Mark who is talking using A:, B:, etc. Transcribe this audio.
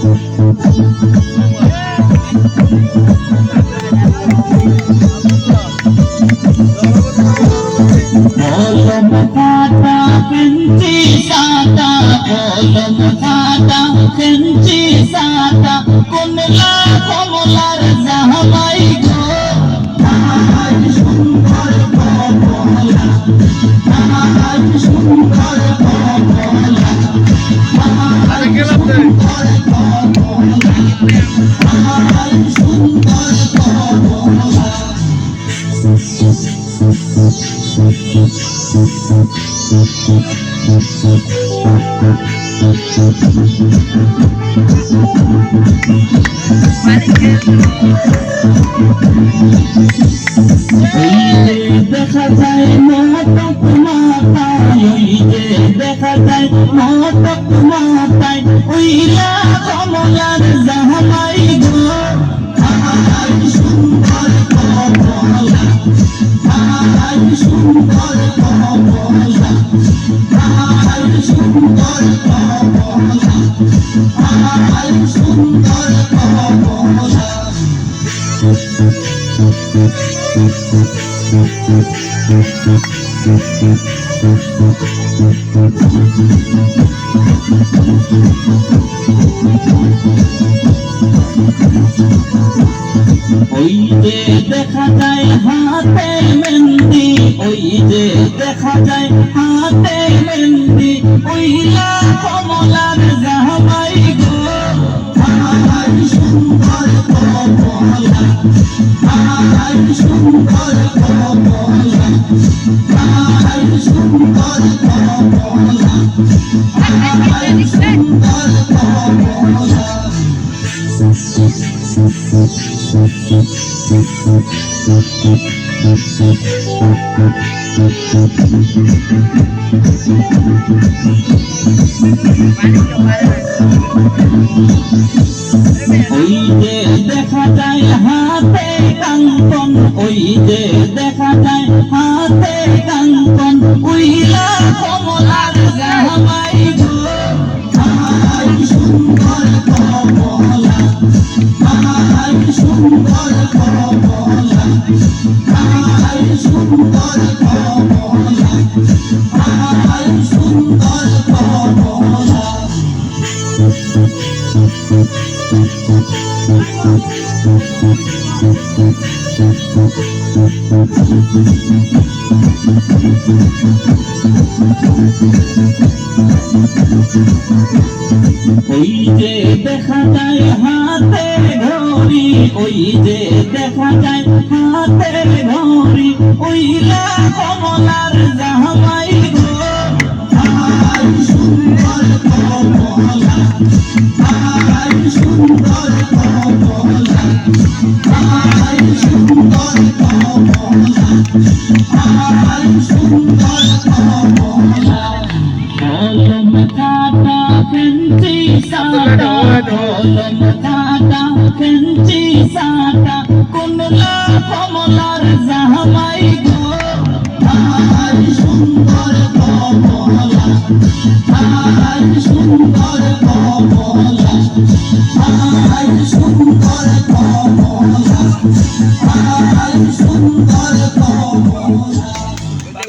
A: কলম খাতা পেন্সি সাদা, কলম খাতা পেন্সি সাদা, কমলা কমলার জামাই গো, আমার সুন্দর কমলা, আমার সুন্দর কমলা, আমার সুন্দর কমলা, আমার সুন্দর কমলা। দেখা যায় মতক মাথায়, ওই যে দেখা যায় মতক মাথায়, ওইলা কমলার জামাই গো, আমার সুন্দর কমলা, আমার সুন্দর কমলা, আমার সুন্দর কমলা, আমার সুন্দর কমলা। ওই যে দেখা যায় হাতে মেহেন্দি, ওই যে দেখা যায় হাতে মেহেন্দি, ওইলা কমলার জামাই গো, আমার সুন্দর কমলা, আমার সুন্দর কমলা, আমার সুন্দর কমলা, আমার সুন্দর কমলা। ওই যে দেখা যায় হাতে কাঙ্কন, ওই যে দেখা যায় হাতে কাঙ্কন, উইলা কমলার জামাই গো, আমার সুন্দর কমলা, আমার সুন্দর কমলা, আমার সুন্দর কমলা, আমার সুন্দর কমলা। ওই যে দেখা যায় হাতে ঘড়ি, ওই যে দেখা যায় হাতে ঘড়ি, ওইলা কমলার জামাই গো, আমার সুন্দর কমলা, আমার সুন্দর কমলা, আমার সুন্দর কমলা, আমার সুন্দর কমলা। কলম খাতা পেন্সি সাদা, কলম খাতা পেন্সি সাদা, কমলা কমলার জামাই গো, আমার সুন্দর কমলা, আমার সুন্দর কমলা, আমার সুন্দর কমলা, আমার সুন্দর কমলা।